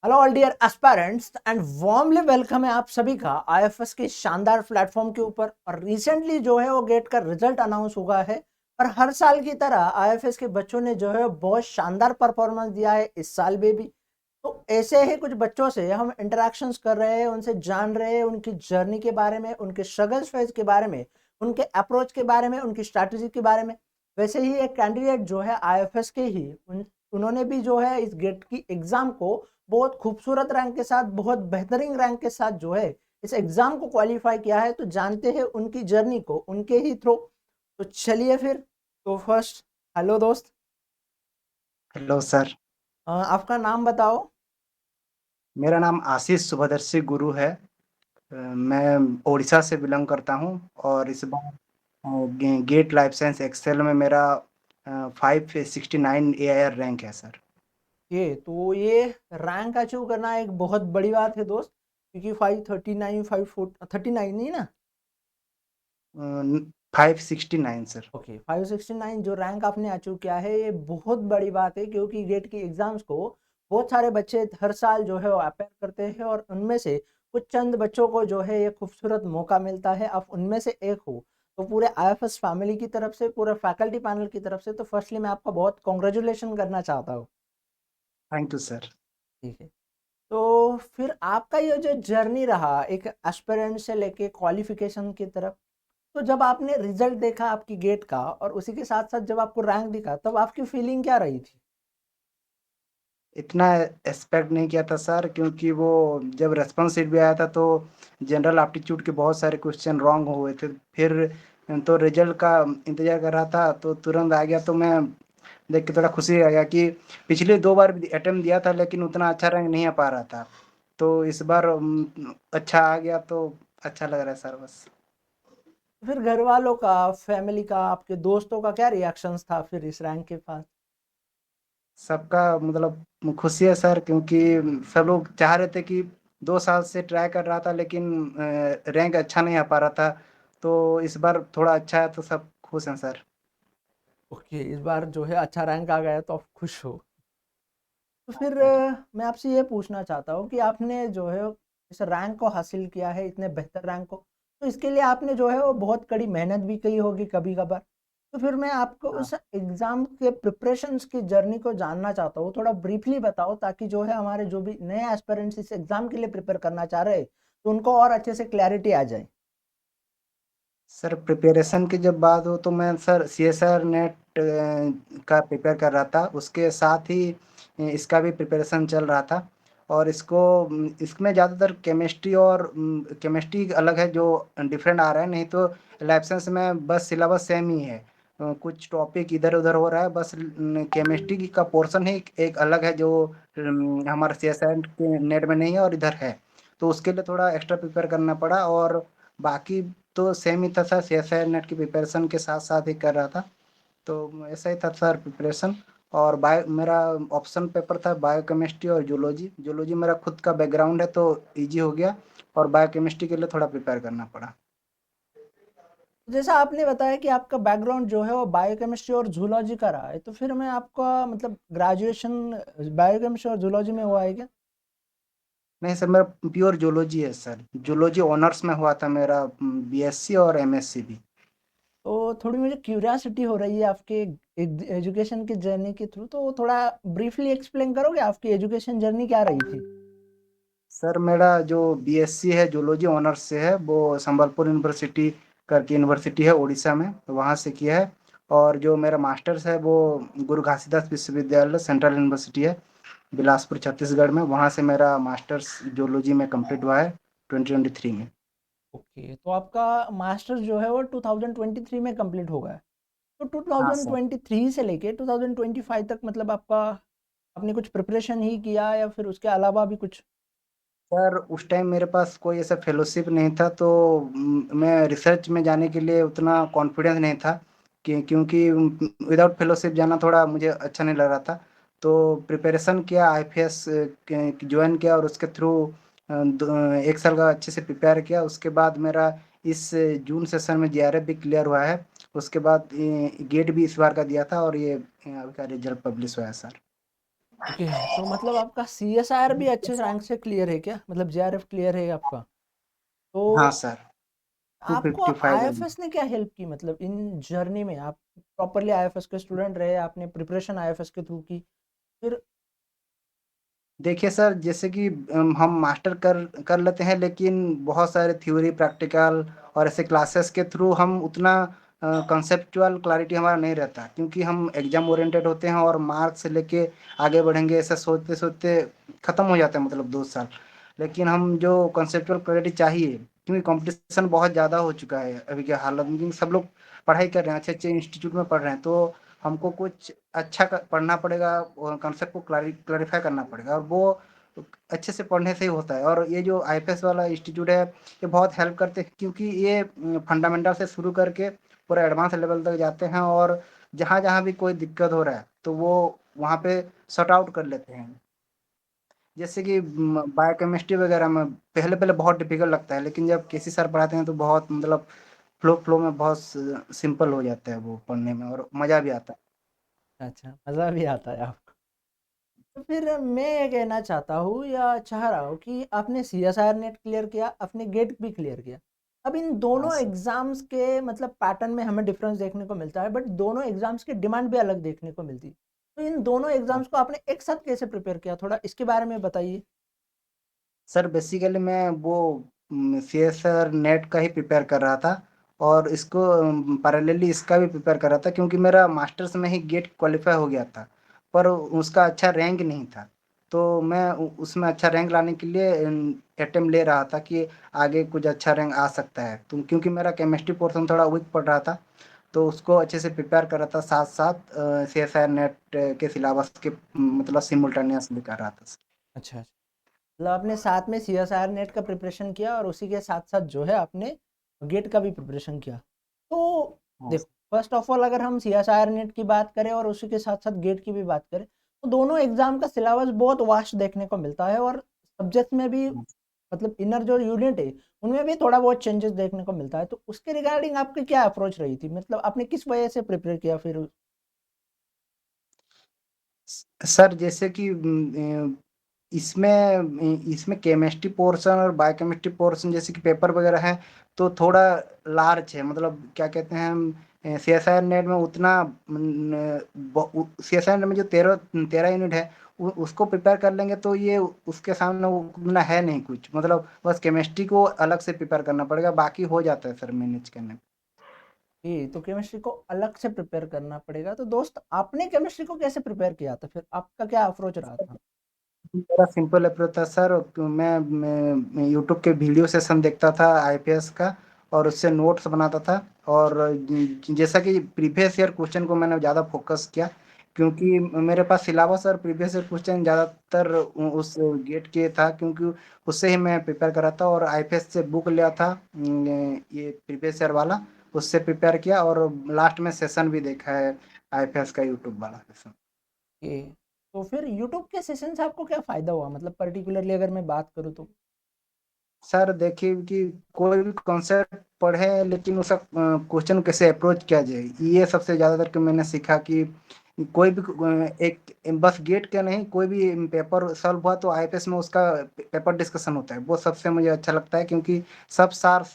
Hello all dear aspirants and warmly welcome है आप सभी का आईएफएस के शानदार प्लेटफॉर्म के ऊपर। और रिसेंटली जो है वो गेट का रिजल्ट अनाउंस हुआ है और हर साल की तरह आईएफएस के बच्चों ने जो है बहुत शानदार परफॉर्मेंस दिया है इस साल में भी। तो ऐसे ही कुछ बच्चों से हम इंटरेक्शंस कर रहे हैं, उनसे जान रहे हैं उनकी जर्नी के बारे में, उनके स्ट्रगल्स फेज के बारे में, उनके अप्रोच के बारे में, उनकी स्ट्रैटेजी के बारे में। वैसे ही एक कैंडिडेट जो है आईएफएस के ही उन्होंने भी जो है इस गेट की एग्जाम को बहुत खूबसूरत रैंक के साथ, बहुत बेहतरीन रैंक के साथ जो है इस एग्जाम को क्वालिफाई किया है। तो जानते हैं उनकी जर्नी को उनके ही थ्रू। तो चलिए फिर। तो फर्स्ट, हेलो दोस्त। Hello sir. आपका नाम बताओ। मेरा नाम आशीष शुभदर्शी गुरु है। मैं उड़ीसा से बिलोंग करता हूँ और इस बार गेट लाइफ साइंस एक्सेल में मेरा 569 AIR रैंक है सर। ये रैंक अचीव करना एक बहुत बड़ी बात है दोस्त, क्योंकि 539, 539 नहीं ना। 569 सर। ओके, 569 जो रैंक आपने अचीव किया है ये बहुत बड़ी बात है, क्योंकि गेट की एग्जाम्स को बहुत सारे बच्चे हर साल जो है वो अपेयर करते हैं और उनमें से कुछ चंद बच्चों को जो है ये खूबसूरत मौका मिलता है। आप उनमें से एक हो। तो पूरे आईएफएस फैमिली की तरफ से, पूरे फैकल्टी पैनल की तरफ से, तो फर्स्टली मैं आपका बहुत कॉन्ग्रेचुलेशन करना चाहता हूँ। Thank you sir. ठीक है। तो फिर आपका ये जो जर्नी रहा एक एस्पिरेंट से लेके क्वालिफिकेशन की तरफ, तो जब आपने रिजल्ट देखा आपकी गेट का और उसी के साथ साथ जब आपको रैंक दिखा, तब आपकी फीलिंग क्या रही थी? इतना एक्सपेक्ट नहीं किया था सर, क्योंकि वो जब रेस्पॉन्स शीट भी आया था तो जनरल एप्टीट्यूड के बहुत सारे क्वेश्चन रॉन्ग हुए थे। फिर तो रिजल्ट का इंतजार कर रहा था तो तुरंत आ गया, तो मैं देख के थोड़ा खुशी आ गया कि पिछले 2 बार भी अटेम्प्ट दिया था लेकिन उतना अच्छा रैंक नहीं आ पा रहा था। तो इस बार अच्छा आ गया तो अच्छा लग रहा है सर बस। फिर घर वालों का, फैमिली का, आपके दोस्तों का क्या रिएक्शंस था फिर इस रैंक के पास? सबका मतलब खुशी है सर, क्योंकि सब लोग चाह रहे थे कि 2 साल से ट्राई कर रहा था लेकिन रैंक अच्छा नहीं आ पा रहा था। तो इस बार थोड़ा अच्छा है तो सब खुश हैं सर। ओके, इस बार जो है अच्छा रैंक आ गया तो आप खुश हो। तो फिर सर मैं आपसे ये पूछना चाहता हूँ कि आपने जो है इस रैंक को हासिल किया है, इतने बेहतर रैंक को, तो इसके लिए आपने जो है वो बहुत कड़ी मेहनत भी की होगी कभी कभार। तो फिर मैं आपको हाँ उस एग्ज़ाम के प्रिपरेशंस की जर्नी को जानना चाहता हूँ। थोड़ा ब्रीफली बताओ, ताकि जो है हमारे जो भी नए एस्पिरेंट्स इस एग्ज़ाम के लिए प्रिपेयर करना चाह रहे हैं, तो उनको और अच्छे से क्लैरिटी आ जाए। सर, प्रिपरेशन की जब बात हो तो मैं सर CSIR नेट का प्रिपेयर कर रहा था, उसके साथ ही इसका भी प्रिपरेशन चल रहा था। और इसमें ज़्यादातर केमिस्ट्री और केमिस्ट्री अलग है जो डिफरेंट आ रहा है, नहीं तो लाइफ साइंस में बस सिलेबस सेम ही है। कुछ टॉपिक इधर उधर हो रहा है, बस केमिस्ट्री का पोर्शन ही एक अलग है जो हमारा CSIR के नेट में नहीं है और इधर है। तो उसके लिए थोड़ा एक्स्ट्रा प्रिपेयर करना पड़ा, और बाकी तो सेम ही था सर, CSIR नेट की प्रिपरेशन के साथ साथ ही कर रहा था। तो ऐसा ही था सर प्रिपरेशन। और बायो मेरा ऑप्शन पेपर था बायोकेमिस्ट्री और जूलॉजी। जूलॉजी मेरा खुद का बैकग्राउंड है तो इजी हो गया, और बायोकेमिस्ट्री के लिए थोड़ा प्रिपेयर करना पड़ा। जैसा आपने बताया कि आपका बैकग्राउंड जो है वो बायोकेमिस्ट्री और जूलॉजी का रहा है, तो फिर मैं आपका मतलब ग्रेजुएशन बायोकेमिस्ट्री और जूलॉजी में हुआ है क्या? नहीं सर, मेरा प्योर जूलॉजी है सर। जूलॉजी ऑनर्स में हुआ था मेरा, BSc और MSc भी। तो थोड़ी मुझे क्यूरियासिटी हो रही है आपके एजुकेशन की जर्नी के थ्रू, तो थोड़ा ब्रीफली एक्सप्लेन करोगे आपकी एजुकेशन जर्नी क्या रही थी? सर, मेरा जो BSc है जूलॉजी ऑनर्स से है, वो संबलपुर यूनिवर्सिटी करके यूनिवर्सिटी है उड़ीसा में, तो वहाँ से किया है। और जो मेरा मास्टर्स है वो गुरु घासीदास विश्वविद्यालय सेंट्रल यूनिवर्सिटी है बिलासपुर छत्तीसगढ़ में, वहाँ से मेरा मास्टर्स जूलॉजी में कंप्लीट हुआ है 2023 में। ओके, तो आपका मास्टर्स जो है वो 2023 में कंप्लीट होगा है। तो हाँ सर। 2023 से लेके 2025 तक मतलब आपका, आपने कुछ प्रिपरेशन ही किया या फिर उसके अलावा भी कुछ? सर, उस टाइम मेरे पास कोई ऐसा फेलोशिप नहीं था, तो मैं रिसर्च में जाने के लिए उतना कॉन्फिडेंस नहीं था, क्योंकि विदाउट फेलोशिप जाना थोड़ा मुझे अच्छा नहीं लग रहा था। तो प्रिपरेशन किया, IFS ज्वाइन किया, और उसके थ्रू 1 साल का अच्छे से प्रिपेयर किया। उसके बाद मेरा इस जून सेशन में JRF भी क्लियर हुआ है। उसके बाद गेट भी इस बार का दिया था, और ये अभी का रिजल्ट पब्लिश हुआ है सर। ओके, तो मतलब आपका सीएसआर भी अच्छे रैंक से क्लियर है क्या? मतलब जेआरएफ क्लियर है आपका? हाँ तो सर, आपको 255 है। आईएफएस ने क्या हेल्प की, मतलब इन जर्नी में? आप प्रॉपरली आईएफएस के स्टूडेंट रहे, आपने प्रिपरेशन आईएफएस के थ्रू की, फिर? देखिए सर, जैसे कि हम मास्टर कर कर लेते हैं, लेकिन बहुत सारे थ्योरी, प्रैक्टिकल और ऐसे क्लासेस के थ्रू हम उतना कंसेप्चुअल क्लैरिटी हमारा नहीं रहता, क्योंकि हम एग्जाम ओरिएंटेड होते हैं और मार्क्स लेके आगे बढ़ेंगे ऐसा सोचते सोचते खत्म हो जाता है, मतलब 2 साल। लेकिन हम जो कंसेप्चुअल क्लैरिटी चाहिए, क्योंकि कंपटीशन बहुत ज़्यादा हो चुका है अभी के हालत में, सब लोग पढ़ाई कर रहे हैं, अच्छे अच्छे इंस्टीट्यूट में पढ़ रहे हैं, तो हमको कुछ अच्छा पढ़ना पड़ेगा, कंसेप्ट को क्लैरिफाई करना पड़ेगा, और वो अच्छे से पढ़ने से ही होता है। और ये जो आईपीएस वाला इंस्टीट्यूट है, ये बहुत हेल्प करते हैं, क्योंकि ये फंडामेंटल से शुरू करके पूरा एडवांस लेवल तक जाते हैं, और जहाँ जहाँ भी कोई दिक्कत हो रहा है तो वो वहाँ पे सॉर्ट आउट कर लेते हैं। जैसे कि बायोकेमिस्ट्री वगैरह में पहले पहले बहुत डिफिकल्ट लगता है, लेकिन जब केसी सर पढ़ाते हैं तो बहुत, मतलब फ्लो फ्लो में बहुत सिंपल हो जाता है वो पढ़ने में, और मज़ा भी आता है। अच्छा, मज़ा भी आता है आपको। तो फिर मैं ये कहना चाहता हूँ या चाह रहा हूँ कि आपने सीएसआर नेट क्लियर किया, आपने गेट भी क्लियर किया। अब इन हाँ दोनों सर। एग्जाम्स के मतलब पैटर्न में हमें डिफरेंस देखने को मिलता है, बट दोनों एग्जाम्स की डिमांड भी अलग देखने को मिलती है। तो इन दोनों हाँ एग्जाम्स को आपने एक साथ कैसे प्रिपेयर किया, थोड़ा इसके बारे में बताइए। सर, बेसिकली मैं वो सी एस आर नेट का ही प्रिपेयर कर रहा था, और इसको पैरेलली इसका भी प्रिपेयर कर रहा था, क्योंकि मेरा मास्टर्स में ही गेट क्वालिफाई हो गया था, पर उसका अच्छा रैंक नहीं था। तो मैं उसमें अच्छा रैंक लाने के लिए अटेम्प्ट ले रहा था कि आगे कुछ अच्छा रैंक आ सकता है, तो क्योंकि मेरा केमिस्ट्री पोर्शन थोड़ा वीक पड़ रहा था, तो उसको अच्छे से प्रिपेयर कर रहा था, साथ साथ सी एस आर नेट के सिलेबस के मतलब सिमुलटेनियसली कर रहा था। अच्छा, अच्छा। मतलब आपने साथ में सीएसआर नेट का प्रिपरेशन किया और उसी के साथ साथ जो है आपने गेट का भी प्रिपरेशन किया। तो हाँ देखो, फर्स्ट ऑफ ऑल अगर हम सीएसआर नेट की बात करें और उसी के साथ साथ गेट की भी बात करें, तो दोनों एग्जाम का सिलेबस बहुत वास्ट देखने को मिलता है, और सब्जेक्ट में भी मतलब इनर जो यूनिट है उनमें भी थोड़ा बहुत चेंजेस देखने को मिलता है। तो उसके रिगार्डिंग आपकी क्या अप्रोच रही थी, मतलब आपने किस वजह से प्रिपेयर किया फिर? सर, जैसे कि इसमें केमिस्ट्री पोर्शन और बायोकेमिस्ट्री पोर्शन जैसे कि पेपर वगैरह है, तो थोड़ा लार्ज है, मतलब क्या कहते हैं हम, सी एस आई नेट में उतना, सी एस आई नेट में जो 13 13 यूनिट है, उसको प्रिपेयर कर लेंगे तो ये उसके सामने वो उतना है नहीं कुछ, मतलब बस केमिस्ट्री को अलग से प्रिपेयर करना पड़ेगा, बाकी हो जाता है सर मैनेज करने में। ये तो केमिस्ट्री को अलग से प्रिपेयर करना पड़ेगा। तो दोस्त, आपने केमिस्ट्री को कैसे प्रिपेयर किया था, फिर आपका क्या अप्रोच रहा था? मेरा सिंपल अप्रोच था सर, मैं यूट्यूब के वीडियो सेशन देखता था आईपीएस का, और उससे नोट्स बनाता था, और जैसा कि प्रीवियस ईयर क्वेश्चन को मैंने ज़्यादा फोकस किया, क्योंकि मेरे पास सिलेबस और प्रीवियस ईयर क्वेश्चन ज़्यादातर उस गेट के था, क्योंकि उससे ही मैं प्रिपेयर कर रहा था, और आईपीएस से बुक लिया था ये प्रीवियस ईयर वाला, उससे प्रिपेयर किया, और लास्ट में सेशन भी देखा है आईपीएस का, यूट्यूब वाला सेशन। ये तो फिर यूट्यूब के सेशन से आपको क्या फ़ायदा हुआ, मतलब पर्टिकुलरली अगर मैं बात करूँ तो? सर देखिए कि कोई भी कॉन्सेप्ट पढ़े, लेकिन उसका क्वेश्चन कैसे अप्रोच किया जाए, ये सबसे ज़्यादातर कि मैंने सीखा कि कोई भी एक बस गेट का नहीं, कोई भी पेपर सॉल्व हुआ तो आईपीएस में उसका पेपर डिस्कशन होता है, वो सबसे मुझे अच्छा लगता है, क्योंकि सब सार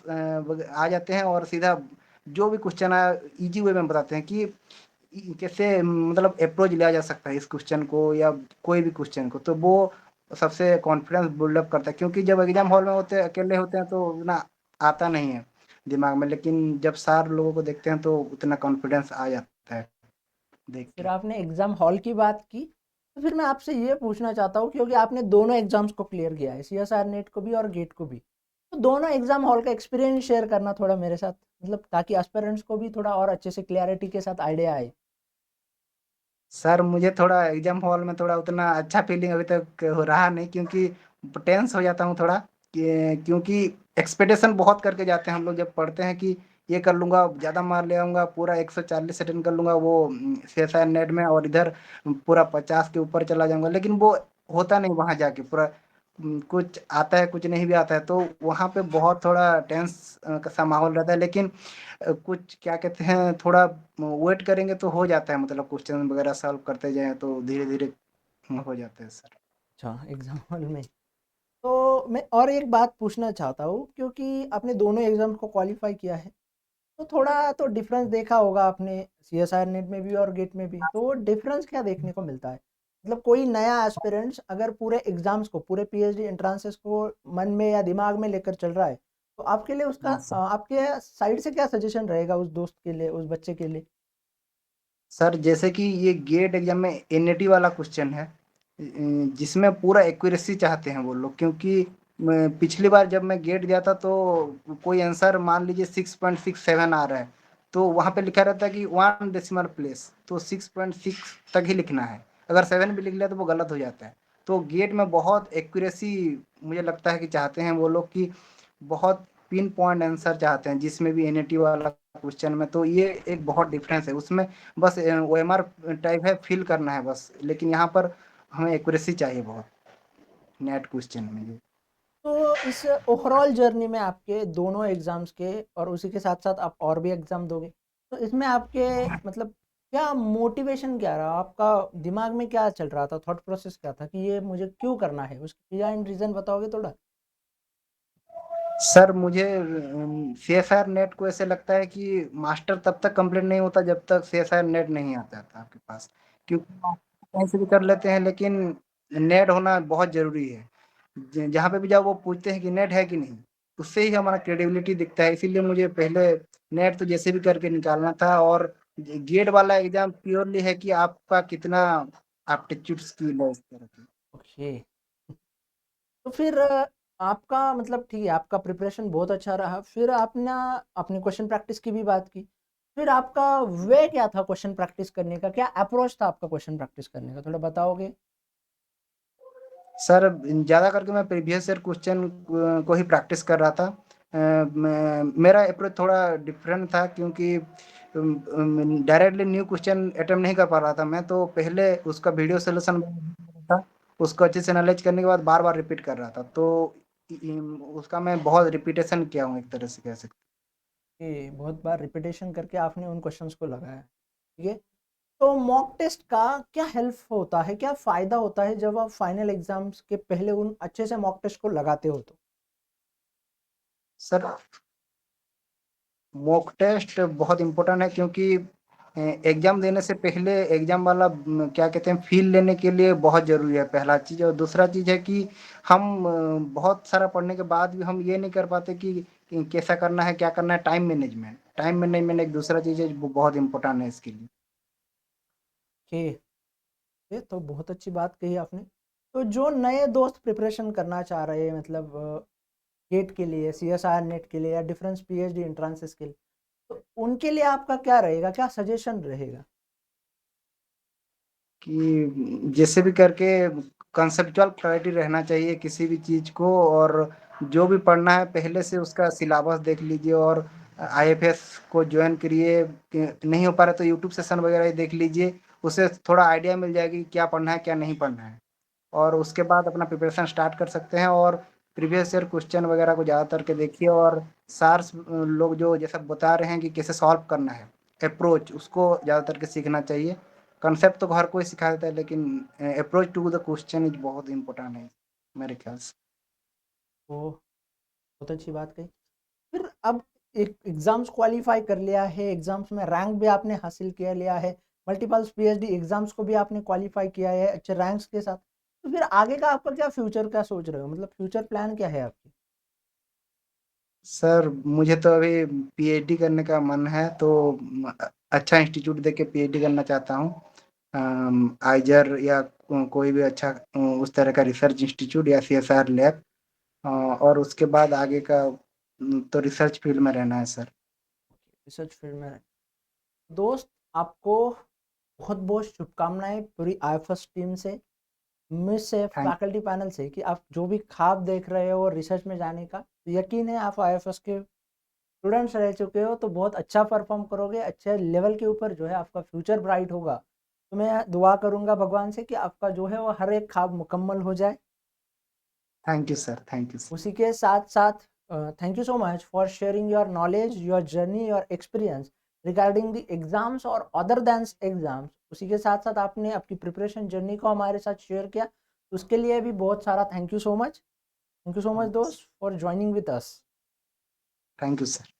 आ जाते हैं, और सीधा जो भी क्वेश्चन आया इजी वे में बताते हैं कि कैसे मतलब अप्रोच लिया जा सकता है इस क्वेश्चन को, या कोई भी क्वेश्चन को, तो वो सबसे कॉन्फिडेंस बिल्डअप करता है, क्योंकि जब एग्जाम हॉल में होते हैं, अकेले होते हैं, तो उतना आता नहीं है दिमाग में, लेकिन जब सार लोगों को देखते हैं तो उतना कॉन्फिडेंस आ जाता है देख फिर के। आपने एग्ज़ाम हॉल की बात की, तो फिर मैं आपसे ये पूछना चाहता हूँ, क्योंकि आपने दोनों एग्ज़ाम्स को क्लियर किया है, सीएसआर नेट को भी और गेट को भी। तो दोनों एग्ज़ाम हॉल का एक्सपीरियंस शेयर करना थोड़ा मेरे साथ, मतलब ताकि एस्पिरेंट्स को भी थोड़ा और अच्छे से क्लैरिटी के साथ आइडिया आए। सर, मुझे थोड़ा एग्जाम हॉल में थोड़ा उतना अच्छा फीलिंग अभी तक हो रहा नहीं, क्योंकि टेंस हो जाता हूँ थोड़ा, क्योंकि एक्सपेक्टेशन बहुत करके जाते हैं हम लोग, जब पढ़ते हैं कि ये कर लूंगा, ज़्यादा मार ले आऊंगा, पूरा 140 अटेंड कर लूंगा वो सीएसआई नेट में, और इधर पूरा 50 के ऊपर चला जाऊंगा, लेकिन वो होता नहीं वहां जाके पूरा, कुछ आता है कुछ नहीं भी आता है, तो वहां पे बहुत थोड़ा टेंस सा माहौल रहता है, लेकिन कुछ क्या कहते हैं, थोड़ा वेट करेंगे तो हो जाता है, मतलब क्वेश्चन वगैरह सॉल्व करते जाएं तो धीरे धीरे हो जाते हैं सर। अच्छा, एग्ज़ाम हॉल में। तो मैं और एक बात पूछना चाहता हूँ क्योंकि आपने दोनों एग्ज़ाम को क्वालीफ़ाई किया है, तो थोड़ा तो डिफ़रेंस देखा होगा आपने सीएसआईआर नेट में भी और गेट में भी, तो डिफ़रेंस क्या देखने को मिलता है? मतलब कोई नया एस्पिरेंट्स अगर पूरे एग्ज़ाम्स को, पूरे पीएचडी एंट्रांसेस को मन में या दिमाग में लेकर चल रहा है, तो आपके लिए उसका हाँ सर। आपके साइड से क्या सजेशन रहेगा उस दोस्त के लिए, उस बच्चे के लिए? सर जैसे कि ये गेट एग्जाम में एनईटी वाला क्वेश्चन है, जिसमें पूरा एक्यूरेसी चाहते हैं वो लोग, क्योंकि पिछली बार जब मैं गेट गया था तो कोई आंसर मान लीजिए 6.67 आ रहा है, तो वहाँ पे लिखा रहता है कि 1 डेसिमल प्लेस, तो 6.6 तक ही लिखना है। अगर 7 भी लिख लिया तो वो गलत हो जाता है। तो गेट में बहुत एक्यूरेसी मुझे लगता है कि चाहते हैं वो लोग, कि बहुत पिन पॉइंट आंसर चाहते हैं, जिसमें भी एनईटी वाला क्वेश्चन में। तो ये एक बहुत डिफरेंस है उसमें। बस ओएमआर टाइप है, फिल करना है बस, लेकिन यहाँ पर हमें एक्यूरेसी चाहिए बहुत नेट क्वेश्चन में ये। तो इस ओवरऑल जर्नी में आपके दोनों एग्ज़ाम्स के और उसी के साथ-साथ आप और भी एग्ज़ाम दोगे। तो इसमें आपके मतलब क्या मोटिवेशन क्या रहा? आपका दिमाग में क्या चल रहा था? थॉट प्रोसेस क्या था कि ये मुझे क्यों करना है? उसकी बिहाइंड रीज़न बताओगे थोड़ा? सर मुझे सीएसआर नेट को ऐसे लगता है कि मास्टर तब तक कंप्लीट नहीं होता जब तक सीएसआर नेट नहीं आता था आपके पास, क्योंकि मास्टर कहीं से भी कर लेते हैं, लेकिन नेट होना बहुत जरूरी है। जहाँ पे भी जाओ वो पूछते हैं कि नेट है कि नहीं, उससे ही हमारा क्रेडिबिलिटी दिखता है। इसीलिए मुझे पहले नेट तो जैसे भी करके निकालना था। और गेट वाला एग्जाम प्योरली है कि आपका कितना एप्टीट्यूड स्किल है इस तरह की। ओके। तो फिर आपका मतलब ठीक है, आपका प्रिपरेशन बहुत अच्छा रहा। फिर आपने क्वेश्चन प्रैक्टिस की भी बात की। फिर आपका वे क्या था क्वेश्चन प्रैक्टिस करने का? क्या अप्रोच था आपका क्वेश्चन प्रैक्टिस करने का? थोड़ा बताओगे? सर ज़्यादा करके मैं प्रीवियस ईयर क्वेश्चन को ही प्रैक्टिस कर रहा था। मेरा अप्रोच थोड़ा डिफरेंट था, क्योंकि डायरेक्टली न्यू क्वेश्चन अटेम्प्ट नहीं कर पा रहा था मैं, तो पहले उसका वीडियो सोल्यूशन था, उसको अच्छे से एनालाइज करने के बाद बार बार रिपीट कर रहा था। तो उसका मैं बहुत रिपीटेशन किया हूँ, एक तरह से कह सकते। कि बहुत बार रिपीटेशन करके आपने उन क्वेश्चंस को लगाया है। ठीक है। तो मॉक टेस्ट का क्या हेल्प होता है, क्या फ़ायदा होता है जब आप फाइनल एग्जाम्स के पहले उन अच्छे से मॉक टेस्ट को लगाते हो तो? सर मॉक टेस्ट बहुत इम्पोर्टेंट है, क्योंकि एग्जाम देने से पहले एग्जाम वाला क्या कहते हैं, फील लेने के लिए बहुत ज़रूरी है, पहला चीज़। और दूसरा चीज़ है कि हम बहुत सारा पढ़ने के बाद भी हम ये नहीं कर पाते कि कैसा करना है, क्या करना है। टाइम मैनेजमेंट एक दूसरा चीज़ है, वो बहुत इम्पोर्टेंट है इसके लिए। कि ये तो बहुत अच्छी बात कही आपने। तो जो नए दोस्त प्रिपरेशन करना चाह रहे हैं मतलब गेट के लिए, सीएसआईआर नेट के लिए या डिफरेंस पीएचडी एंट्रांसेस के लिए, तो उनके लिए आपका क्या रहेगा? क्या सजेशन रहेगा? कि जैसे भी करके कंसेप्चुअल क्लैरिटी रहना चाहिए किसी भी चीज़ को। और जो भी पढ़ना है पहले से उसका सिलेबस देख लीजिए, और आईएफएस को ज्वाइन करिए। नहीं हो पा रहा तो यूट्यूब सेशन वगैरह ही देख लीजिए, उससे थोड़ा आइडिया मिल जाएगी कि क्या पढ़ना है क्या नहीं पढ़ना है। और उसके बाद अपना प्रिपरेशन स्टार्ट कर सकते हैं। और प्रीवियस ईयर क्वेश्चन वगैरह को ज़्यादातर के देखिए, और सार्स लोग जो जैसा बता रहे हैं कि कैसे सॉल्व करना है, अप्रोच उसको ज़्यादातर के सीखना चाहिए। कंसेप्ट तो हर कोई सिखा देता है, लेकिन approach to the question is बहुत इंपॉर्टेंट है मेरे ख्याल से। तो बहुत अच्छी बात कही। फिर अब एक एग्जाम्स क्वालिफाई कर लिया है, एग्जाम्स में रैंक भी आपने हासिल किया लिया है, मल्टीपल्स पीएचडी एग्जाम्स को भी आपने क्वालिफाई किया है अच्छे रैंक्स के साथ। तो फिर आगे का आपका क्या फ्यूचर का सोच रहे हो? मतलब फ्यूचर प्लान क्या है आपकी? सर मुझे तो अभी पीएचडी करने का मन है, तो अच्छा इंस्टीट्यूट देख के पीएचडी करना चाहता हूँ। आइजर या कोई भी अच्छा उस तरह का रिसर्च इंस्टीट्यूट या सीएसआर लैब। और उसके बाद आगे का तो रिसर्च फील्ड में रहना है सर। रिसर्च फील्ड में दोस्त, आपको बहुत बहुत शुभकामनाएं पूरी आईएफएस टीम से, मुझ से, थैंक फैकल्टी पैनल से कि आप जो भी ख्वाब देख रहे हो रिसर्च में जाने का, तो यकीन है आप आईएफएस के स्टूडेंट्स रह चुके हो तो बहुत अच्छा परफॉर्म करोगे, अच्छे लेवल के ऊपर जो है आपका फ्यूचर ब्राइट होगा। तो मैं दुआ करूंगा भगवान से कि आपका जो है वो हर एक ख्वाब मुकम्मल हो जाए। Thank you sir, thank you sir. उसी के साथ साथ thank you so much for sharing your knowledge, your journey, your experience regarding the exams और अदर दैन एग्जाम्स। उसी के साथ साथ आपने आपकी प्रिपरेशन जर्नी को हमारे साथ शेयर किया, उसके लिए भी बहुत सारा थैंक यू सो मच हाँ, दोस्त for joining with us. Thank you sir.